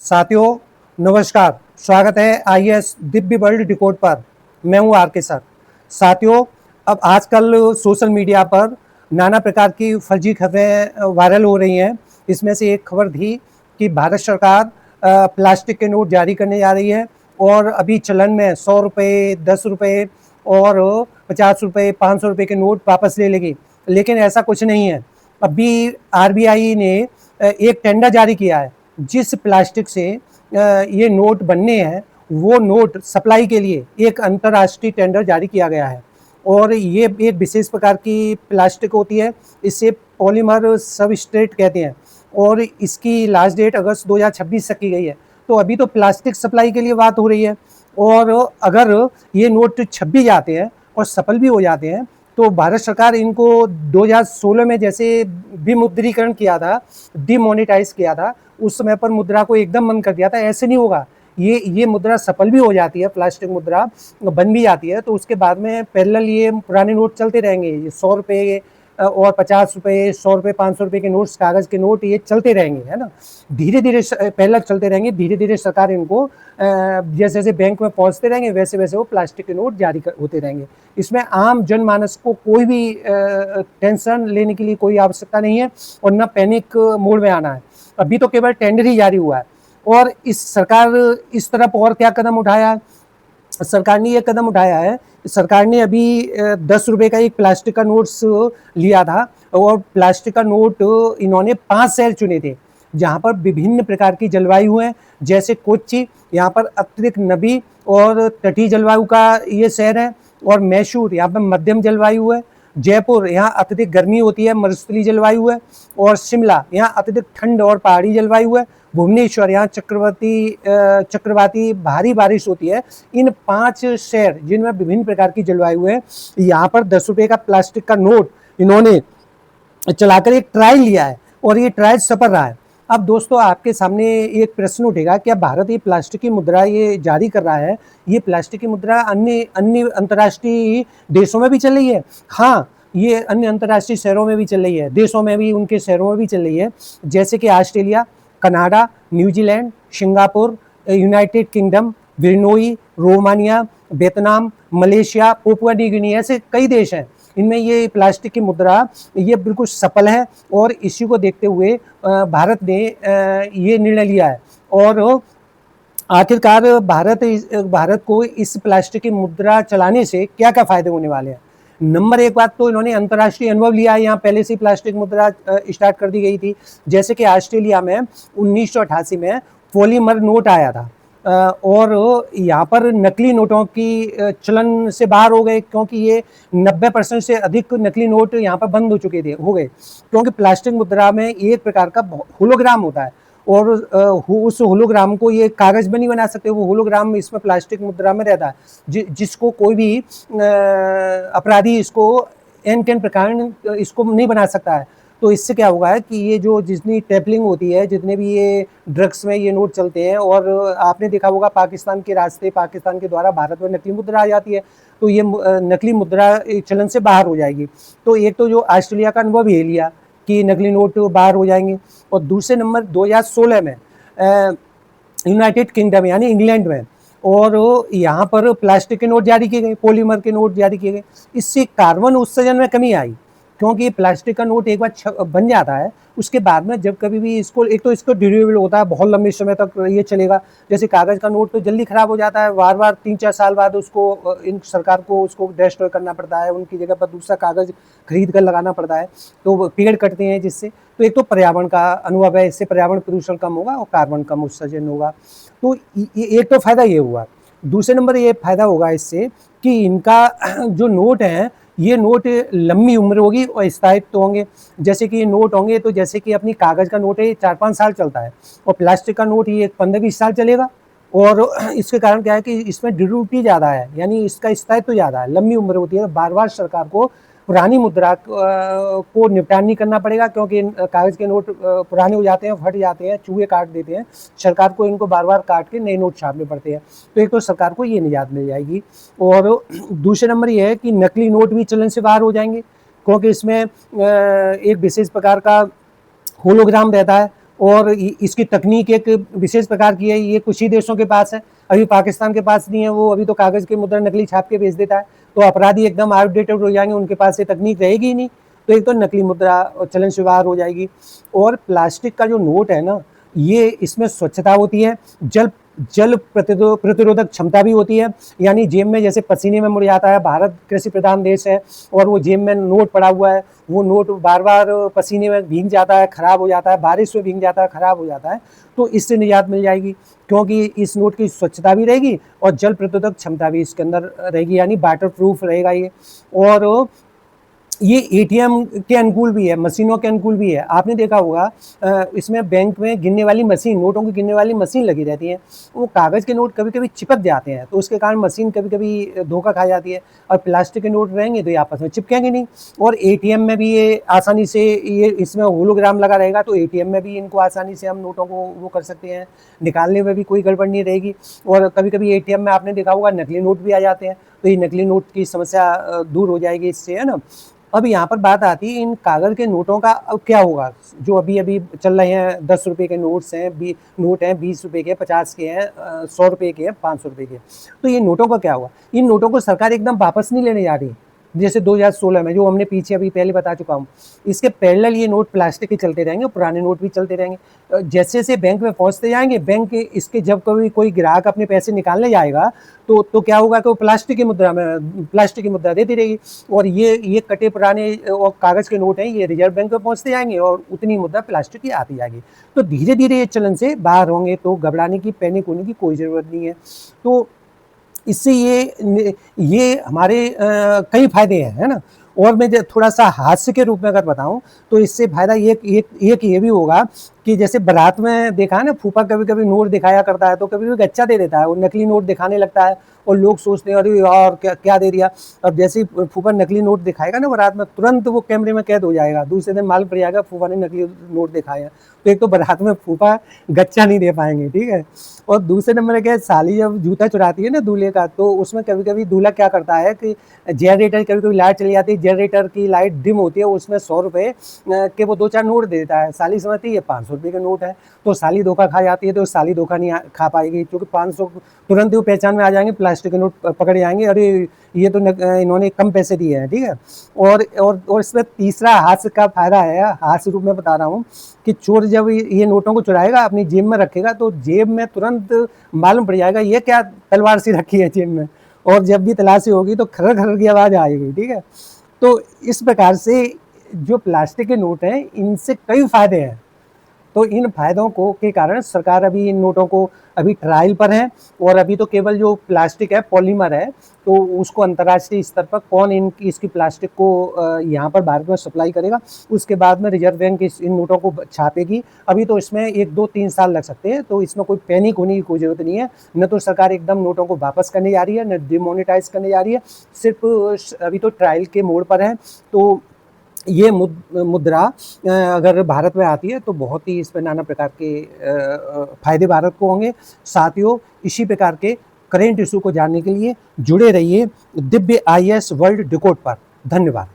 साथियों नमस्कार। स्वागत है आईएएस दिव्य वर्ल्ड डिकोड पर। मैं हूं आर के सर। साथियों, अब आजकल सोशल मीडिया पर नाना प्रकार की फर्जी खबरें वायरल हो रही हैं। इसमें से एक खबर थी कि भारत सरकार प्लास्टिक के नोट जारी करने जा रही है और अभी चलन में 100 रुपये, 10 रुपये और 50 रुपये, 500 रुपये के नोट वापस ले लेगी। लेकिन ऐसा कुछ नहीं है। अभी आरबीआई ने एक टेंडर जारी किया है। जिस प्लास्टिक से ये नोट बनने हैं वो नोट सप्लाई के लिए एक अंतर्राष्ट्रीय टेंडर जारी किया गया है और ये एक विशेष प्रकार की प्लास्टिक होती है। इसे पॉलीमर सबस्ट्रेट कहते हैं और इसकी लास्ट डेट अगस्त 2026 तक की गई है। तो अभी तो प्लास्टिक सप्लाई के लिए बात हो रही है और अगर ये नोट छप भी जाते हैं और सफल भी हो जाते हैं तो भारत सरकार इनको 2016 में जैसे विमुद्रीकरण किया था, डिमोनेटाइज किया था, उस समय पर मुद्रा को एकदम बंद कर दिया था। ऐसे नहीं होगा। ये मुद्रा सफल भी हो जाती है, प्लास्टिक मुद्रा बन भी जाती है तो उसके बाद में पैरेलल ये पुराने नोट चलते रहेंगे। ये 100 रुपये और 50 रुपये, 100 रुपये, 500 रुपये के नोट्स, कागज़ के नोट ये चलते रहेंगे, है ना। धीरे धीरे पैरेलल चलते रहेंगे। धीरे धीरे सरकार इनको जैसे जैसे बैंक में पहुंचते रहेंगे वैसे वैसे वो प्लास्टिक के नोट जारी होते रहेंगे। इसमें आम जनमानस को कोई भी टेंशन लेने की लिए कोई आवश्यकता नहीं है और न पैनिक मोड में आना है। अभी तो केवल टेंडर ही जारी हुआ है और इस सरकार इस तरफ और क्या कदम उठाया है? सरकार ने ये कदम उठाया है। सरकार ने अभी 10 रुपये का एक प्लास्टिक का नोट्स लिया था और प्लास्टिक का नोट इन्होंने 5 शहर चुने थे जहाँ पर विभिन्न प्रकार की जलवायु है। जैसे कोच्चि, यहाँ पर अत्यधिक नबी और तटीय जलवायु का ये शहर है और मैसूर, यहाँ पर मध्यम जलवायु है। जयपुर, यहाँ अत्यधिक गर्मी होती है, मरुस्थलीय जलवायु है और शिमला, यहाँ अत्यधिक ठंड और पहाड़ी जलवायु है। भुवनेश्वर, यहाँ चक्रवाती भारी बारिश होती है। इन 5 शहर जिनमें विभिन्न प्रकार की जलवायु है, यहाँ पर 10 रुपये का प्लास्टिक का नोट इन्होंने चलाकर एक ट्रायल लिया है और ये ट्रायल सफल रहा है। अब दोस्तों आपके सामने एक प्रश्न उठेगा, क्या भारत ये प्लास्टिक की मुद्रा ये जारी कर रहा है, ये प्लास्टिक की मुद्रा अन्य अन्य अंतर्राष्ट्रीय देशों में भी चल रही है? हाँ, ये अन्य अंतर्राष्ट्रीय शहरों में भी चल रही है, देशों में भी, उनके शहरों में भी चल रही है। जैसे कि Australia, Canada, New Zealand, Singapore, United kingdom, Brunei, Romania, Vietnam, Malaysia, Papua New Guinea, ऐसे कई देश हैं। इनमें ये प्लास्टिक की मुद्रा ये बिल्कुल सफल है और इसी को देखते हुए भारत ने ये निर्णय लिया है और आखिरकार भारत को इस प्लास्टिक की मुद्रा चलाने से क्या क्या फायदे होने वाले हैं। नंबर एक बात तो इन्होंने अंतर्राष्ट्रीय अनुभव लिया है। यहाँ पहले से प्लास्टिक मुद्रा स्टार्ट कर दी गई थी। जैसे कि ऑस्ट्रेलिया में 1988 में पॉलीमर नोट आया था और यहाँ पर नकली नोटों की चलन से बाहर हो गए क्योंकि ये 90% से अधिक नकली नोट यहाँ पर बंद हो गए क्योंकि प्लास्टिक मुद्रा में एक प्रकार का होलोग्राम होता है और उस होलोग्राम को ये कागज में नहीं बना सकते। वो होलोग्राम इसमें प्लास्टिक मुद्रा में रहता है जिसको कोई भी अपराधी इसको एन कैन प्रकार इसको नहीं बना सकता है। तो इससे क्या होगा है कि ये जो जितनी टैपलिंग होती है, जितने भी ये ड्रग्स में ये नोट चलते हैं और आपने देखा होगा पाकिस्तान के रास्ते, पाकिस्तान के द्वारा भारत में नकली मुद्रा आ जाती है तो ये नकली मुद्रा चलन से बाहर हो जाएगी। तो एक तो जो ऑस्ट्रेलिया का अनुभव ये लिया कि नकली नोट बाहर हो जाएंगे और दूसरे नंबर 2016 में यूनाइटेड किंगडम यानी इंग्लैंड में और यहाँ पर प्लास्टिक के नोट जारी किए गए, पॉलीमर के नोट जारी किए गए। इससे कार्बन उत्सर्जन में कमी आई क्योंकि प्लास्टिक का नोट एक बार बन जाता है उसके बाद में जब कभी भी इसको, एक तो इसको ड्यूरेबल होता है, बहुत लंबे समय तक ये चलेगा। जैसे कागज़ का नोट तो जल्दी ख़राब हो जाता है, बार बार 3-4 साल बाद उसको इन सरकार को उसको डिस्ट्रॉय करना पड़ता है, उनकी जगह पर दूसरा कागज़ खरीद कर लगाना पड़ता है। तो पेड़ कटते हैं जिससे, तो एक तो पर्यावरण का अनुभव है, इससे पर्यावरण प्रदूषण कम होगा और कार्बन कम उत्सर्जन होगा। तो एक तो फ़ायदा ये हुआ। दूसरे नंबर ये फ़ायदा होगा इससे कि इनका जो नोट हैं ये नोट लंबी उम्र होगी और स्थायित्व होंगे। जैसे कि ये नोट होंगे तो जैसे कि अपनी कागज़ का नोट है 4-5 साल चलता है और प्लास्टिक का नोट ये 15-20 साल चलेगा और इसके कारण क्या है कि इसमें ड्यूरेबिलिटी ज़्यादा है, यानी इसका स्थायित्व ज़्यादा है, लंबी उम्र होती है। बार बार सरकार को पुरानी मुद्रा को निपटान नहीं करना पड़ेगा क्योंकि कागज़ के नोट पुराने हो जाते हैं, फट जाते हैं, चूहे काट देते हैं, सरकार को इनको बार बार काट के नए नोट छापने पड़ते हैं। तो एक तो सरकार को ये निजात मिल जाएगी और दूसरे नंबर ये है कि नकली नोट भी चलन से बाहर हो जाएंगे क्योंकि इसमें एक विशेष प्रकार का होलोग्राम रहता है और इसकी तकनीक एक विशेष प्रकार की है, ये कुछ ही देशों के पास है, अभी पाकिस्तान के पास नहीं है, वो अभी तो कागज़ की मुद्रा नकली छाप के बेच देता है, तो अपराधी एकदम आउटडेटेड हो जाएंगे, उनके पास ये तकनीक रहेगी ही नहीं, तो एक तो नकली मुद्रा चलन से बाहर हो जाएगी। और प्लास्टिक का जो नोट है ना, ये इसमें स्वच्छता होती है, जल जल प्रतिरोधक क्षमता भी होती है, यानी जेब में जैसे पसीने में मुड़ जाता है, भारत कृषि प्रधान देश है और वो जेब में नोट पड़ा हुआ है, वो नोट बार बार पसीने में भीग जाता है, खराब हो जाता है, बारिश में भीग जाता है, खराब हो जाता है, तो इससे निजात मिल जाएगी, क्योंकि इस नोट की स्वच्छता भी रहेगी और जल प्रतिरोधक क्षमता भी इसके अंदर रहेगी, यानी वाटर प्रूफ रहेगा ये। और ये एटीएम के अनुकूल भी है, मशीनों के अनुकूल भी है। आपने देखा होगा इसमें बैंक में गिनने वाली मशीन, नोटों की गिनने वाली मशीन लगी रहती है, वो कागज़ के नोट कभी कभी चिपक जाते हैं, तो उसके कारण मशीन कभी कभी धोखा खा जाती है, और प्लास्टिक के नोट रहेंगे तो ये आपस में चिपकेंगे नहीं। और एटीएम में भी ये आसानी से, ये इसमें होलोग्राम लगा रहेगा, तो एटीएम में भी इनको आसानी से हम नोटों को वो कर सकते हैं, निकालने में भी कोई गड़बड़ नहीं रहेगी। और कभी कभी एटीएम में आपने देखा होगा नकली नोट भी आ जाते हैं, तो ये नकली नोट की समस्या दूर हो जाएगी इससे, है ना। अब यहाँ पर बात आती है इन कागज़ के नोटों का अब क्या होगा, जो अभी अभी चल रहे हैं, 10 रुपये के नोट्स हैं, नोट हैं 20 रुपये के, 50 के हैं, 100 रुपये के हैं, 500 रुपये के, तो ये नोटों का क्या हुआ। इन नोटों को सरकार एकदम वापस नहीं लेने जा रही, जैसे 2016 में, जो हमने पीछे अभी पहले बता चुका हूँ। इसके पैरेलल ये नोट प्लास्टिक के चलते रहेंगे, पुराने नोट भी चलते रहेंगे, जैसे जैसे बैंक में पहुँचते जाएंगे, बैंक इसके जब कभी कोई ग्राहक अपने पैसे निकालने जाएगा, तो क्या होगा कि वो प्लास्टिक की मुद्रा देती रहेगी, और ये कटे पुराने और कागज़ के नोट हैं, ये रिजर्व बैंक में पहुँचते जाएंगे और उतनी मुद्रा प्लास्टिक की आती जाएगी, तो धीरे धीरे ये चलन से बाहर होंगे, तो घबराने की, पैनिक होने की कोई ज़रूरत नहीं है। तो इससे ये हमारे कई फायदे हैं, है ना। और मैं थोड़ा सा हास्य के रूप में अगर बताऊं, तो इससे फायदा एक ये भी होगा कि जैसे बारात में देखा है ना, फूफा कभी कभी नोट दिखाया करता है, तो कभी कभी गच्चा दे देता है, वो नकली नोट दिखाने लगता है, और लोग सोचते हैं अरे यार क्या क्या दे दिया। अब जैसे ही फूफा नकली नोट दिखाएगा ना बारात में, तुरंत वो कैमरे में कैद हो जाएगा, दूसरे दिन मालूम पड़ जाएगा फूफा ने नकली नोट दिखाया। तो एक तो बारात में फूफा गच्चा नहीं दे पाएंगे, ठीक है। और दूसरे नंबर क्या है, साली जब जूता चुराती है ना दूल्हे का, तो उसमें कभी कभी दूल्हा क्या करता है कि जनरेटर, कभी कभी लाइट चली जाती है, जनरेटर की लाइट डिम होती है, उसमें 100 रुपये के वो 2-4 नोट दे देता है, साली समझती है ये 500 रुपये का नोट है, तो साली धोखा खा जाती है, तो साली धोखा नहीं खा पाएगी, क्योंकि 500 तुरंत ही वो पहचान में आ जाएंगे, प्लास्टिक के नोट पकड़ जाएंगे, अरे ये तो इन्होंने कम पैसे दिए हैं, ठीक है। और इसमें तीसरा हास्य का फायदा है, हास्य रूप में बता रहा हूँ, कि चोर जब ये नोटों को चुराएगा, अपनी जेब में रखेगा, तो जेब में तुरंत मालूम पड़ जाएगा ये क्या तलवार सी रखी है जेब में, और जब भी तलाशी होगी तो खर खर की आवाज़ आएगी, ठीक है। तो इस प्रकार से जो प्लास्टिक के नोट हैं, इनसे कई फायदे हैं, तो इन फायदों को के कारण सरकार अभी इन नोटों को अभी ट्रायल पर है, और अभी तो केवल जो प्लास्टिक है, पॉलीमर है, तो उसको अंतर्राष्ट्रीय स्तर पर कौन इसकी प्लास्टिक को यहाँ पर भारत में सप्लाई करेगा, उसके बाद में रिजर्व बैंक इन नोटों को छापेगी। अभी तो इसमें 1-2-3 साल लग सकते हैं, तो इसमें कोई पैनिक होने की कोई ज़रूरत नहीं है, न तो सरकार एकदम नोटों को वापस करने जा रही है, न डिमोनेटाइज करने जा रही है, सिर्फ अभी तो ट्रायल के मोड पर है। तो ये मुद्रा अगर भारत में आती है, तो बहुत ही इस पर नाना प्रकार के फायदे भारत को होंगे। साथियों, इसी प्रकार के करेंट इशू को जानने के लिए जुड़े रहिए दिव्य IAS वर्ल्ड डिकोड पर। धन्यवाद।